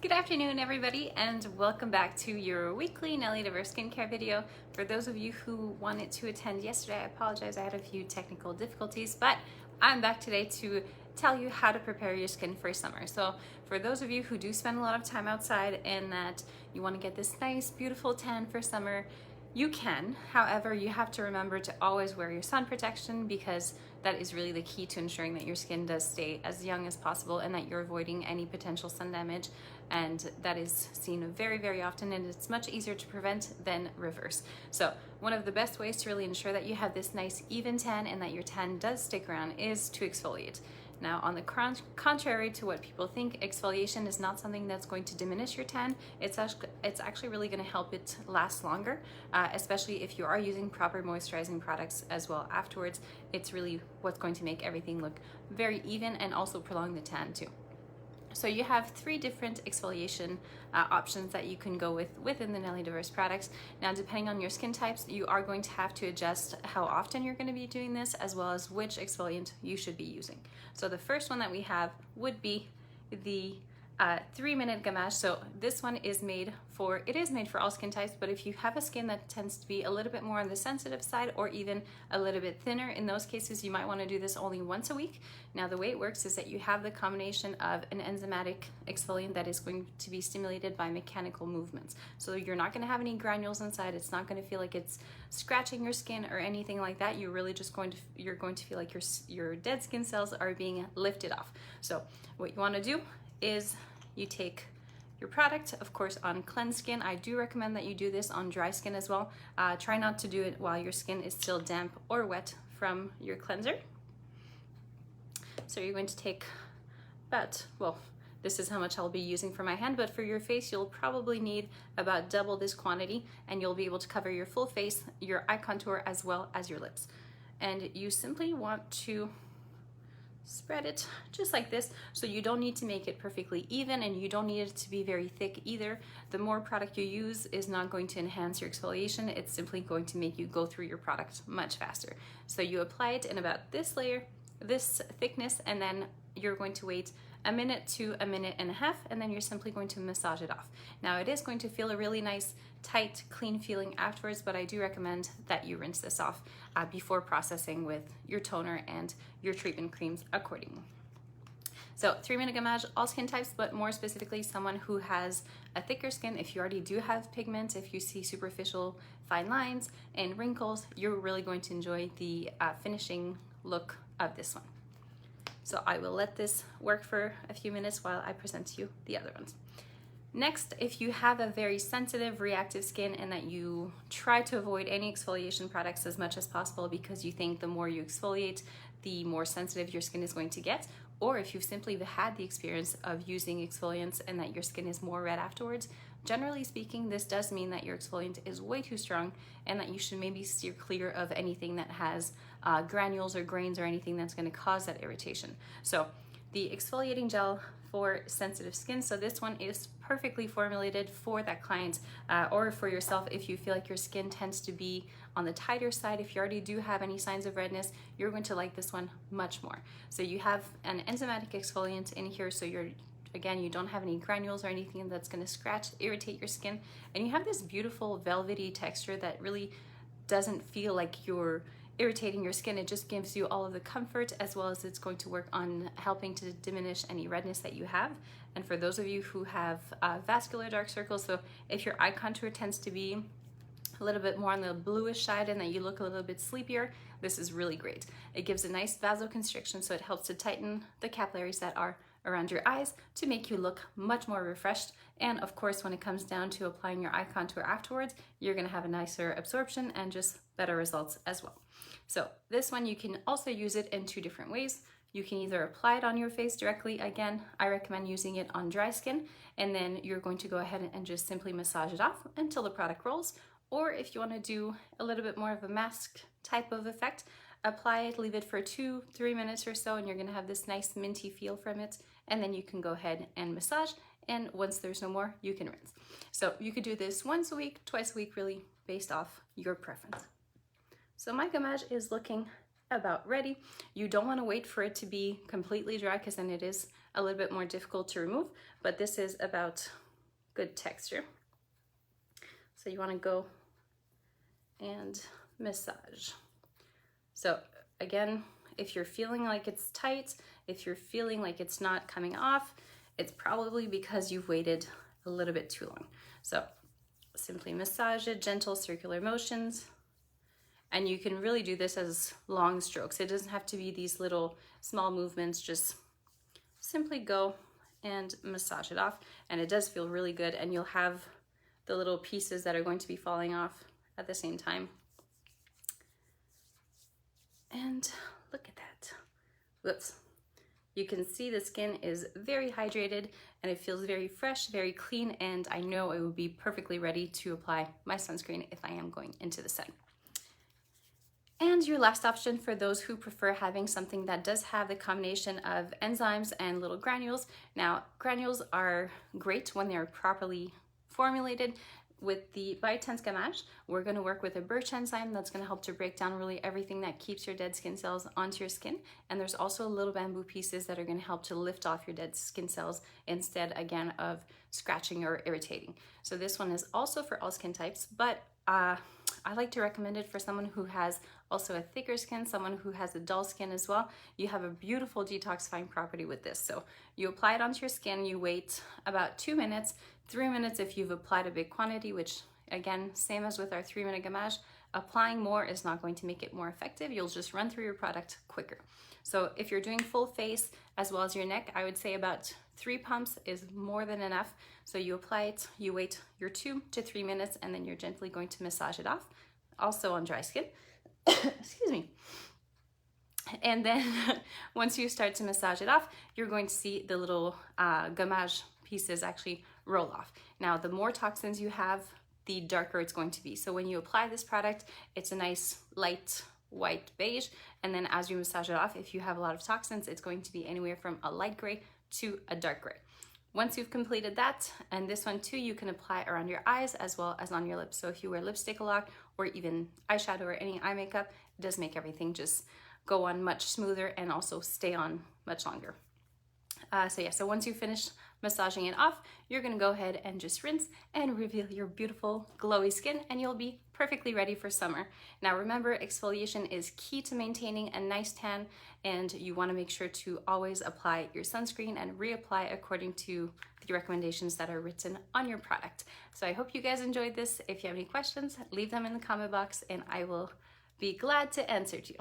Good afternoon, everybody, and welcome back to your weekly Nelly Diverse Skincare video. For those of you who wanted to attend yesterday, I apologize, I had a few technical difficulties, but I'm back today to tell you how to prepare your skin for summer. So for those of you who do spend a lot of time outside and that you want to get this nice, beautiful tan for summer, you can. However, you have to remember to always wear your sun protection because that is really the key to ensuring that your skin does stay as young as possible and that you're avoiding any potential sun damage. And that is seen very, very often, and it's much easier to prevent than reverse. So one of the best ways to really ensure that you have this nice even tan and that your tan does stick around is to exfoliate. Now, on the contrary to what people think, exfoliation is not something that's going to diminish your tan. It's actually really going to help it last longer, especially if you are using proper moisturizing products as well afterwards. It's really what's going to make everything look very even and also prolong the tan too. So you have 3 different exfoliation options that you can go with within the Nelly Diverse products. Now, depending on your skin types, you are going to have to adjust how often you're going to be doing this, as well as which exfoliant you should be using. So the first one that we have would be the 3-minute gamage. So this one is made for all skin types, but if you have a skin that tends to be a little bit more on the sensitive side or even a little bit thinner, in those cases you might want to do this only once a week. Now, the way it works is that you have the combination of an enzymatic exfoliant that is going to be stimulated by mechanical movements. So you're not going to have any granules inside. It's not going to feel like it's scratching your skin or anything like that. You're really just going to feel like your dead skin cells are being lifted off. So what you want to do is you take your product, of course, on cleansed skin. I do recommend that you do this on dry skin as well. Try not to do it while your skin is still damp or wet from your cleanser. So you're going to take this is how much I'll be using for my hand, but for your face, you'll probably need about double this quantity, and you'll be able to cover your full face, your eye contour, as well as your lips. And you simply want to spread it just like this. So you don't need to make it perfectly even, and you don't need it to be very thick either. The more product you use is not going to enhance your exfoliation. It's simply going to make you go through your product much faster. So you apply it in about this layer, this thickness, and then you're going to wait a minute to a minute and a half, and then you're simply going to massage it off. Now, it is going to feel a really nice, tight, clean feeling afterwards, but I do recommend that you rinse this off before processing with your toner and your treatment creams accordingly. So 3-minute gamage, all skin types, but more specifically someone who has a thicker skin. If you already do have pigment, if you see superficial fine lines and wrinkles, you're really going to enjoy the finishing look of this one. So I will let this work for a few minutes while I present to you the other ones. Next, if you have a very sensitive, reactive skin and that you try to avoid any exfoliation products as much as possible because you think the more you exfoliate, the more sensitive your skin is going to get, or if you've simply had the experience of using exfoliants and that your skin is more red afterwards, generally speaking, this does mean that your exfoliant is way too strong and that you should maybe steer clear of anything that has granules or grains or anything that's going to cause that irritation. So the exfoliating gel for sensitive skin, so this one is perfectly formulated for that client or for yourself if you feel like your skin tends to be on the tighter side. If you already do have any signs of redness, you're going to like this one much more. So you have an enzymatic exfoliant in here, so you don't have any granules or anything that's going to scratch, irritate your skin, and you have this beautiful velvety texture that really doesn't feel like you're irritating your skin. It just gives you all of the comfort, as well as it's going to work on helping to diminish any redness that you have. And for those of you who have vascular dark circles, so if your eye contour tends to be a little bit more on the bluish side and that you look a little bit sleepier, this is really great. It gives a nice vasoconstriction, so it helps to tighten the capillaries that are around your eyes to make you look much more refreshed. And of course, when it comes down to applying your eye contour afterwards, you're going to have a nicer absorption and just better results as well. So this one, you can also use it in 2 different ways. You can either apply it on your face directly. Again, I recommend using it on dry skin, and then you're going to go ahead and just simply massage it off until the product rolls. Or if you want to do a little bit more of a mask type of effect, apply it, leave it for 2-3 minutes or so, and you're going to have this nice minty feel from it. And then you can go ahead and massage, and once there's no more, you can rinse. So you could do this once a week, twice a week, really based off your preference. So my gamage is looking about ready. You don't want to wait for it to be completely dry because then it is a little bit more difficult to remove, but this is about good texture. So you want to go and massage. So again, if you're feeling like it's tight, if you're feeling like it's not coming off, it's probably because you've waited a little bit too long. So simply massage it, gentle circular motions. And you can really do this as long strokes. It doesn't have to be these little small movements, just simply go and massage it off. And it does feel really good, and you'll have the little pieces that are going to be falling off at the same time. And look at that. Whoops. You can see the skin is very hydrated and it feels very fresh, very clean, and I know it will be perfectly ready to apply my sunscreen if I am going into the sun. And your last option for those who prefer having something that does have the combination of enzymes and little granules. Now, granules are great when they're properly formulated. With the Biotense Gamage, we're going to work with a birch enzyme that's going to help to break down really everything that keeps your dead skin cells onto your skin. And there's also little bamboo pieces that are going to help to lift off your dead skin cells instead, again, of scratching or irritating. So this one is also for all skin types, but I like to recommend it for someone who has also a thicker skin, someone who has a dull skin as well. You have a beautiful detoxifying property with this. So you apply it onto your skin, you wait about 2 minutes, 3 minutes if you've applied a big quantity, which again, same as with our 3-minute Gamage, applying more is not going to make it more effective. You'll just run through your product quicker. So if you're doing full face as well as your neck, I would say about 3 pumps is more than enough. So you apply it, you wait your 2 to 3 minutes, and then you're gently going to massage it off, also on dry skin. Excuse me. And then once you start to massage it off, you're going to see the little Gamage pieces actually roll off. Now, the more toxins you have, the darker it's going to be. So when you apply this product, it's a nice light white beige, and then as you massage it off, if you have a lot of toxins, it's going to be anywhere from a light gray to a dark gray. Once you've completed that, and this one too, you can apply around your eyes as well as on your lips. So if you wear lipstick a lot, or even eyeshadow or any eye makeup, it does make everything just go on much smoother and also stay on much longer. So once you finish massaging it off, you're gonna go ahead and just rinse and reveal your beautiful glowy skin, and you'll be perfectly ready for summer. Now remember, exfoliation is key to maintaining a nice tan, and you wanna make sure to always apply your sunscreen and reapply according to the recommendations that are written on your product. So I hope you guys enjoyed this. If you have any questions, leave them in the comment box and I will be glad to answer to you.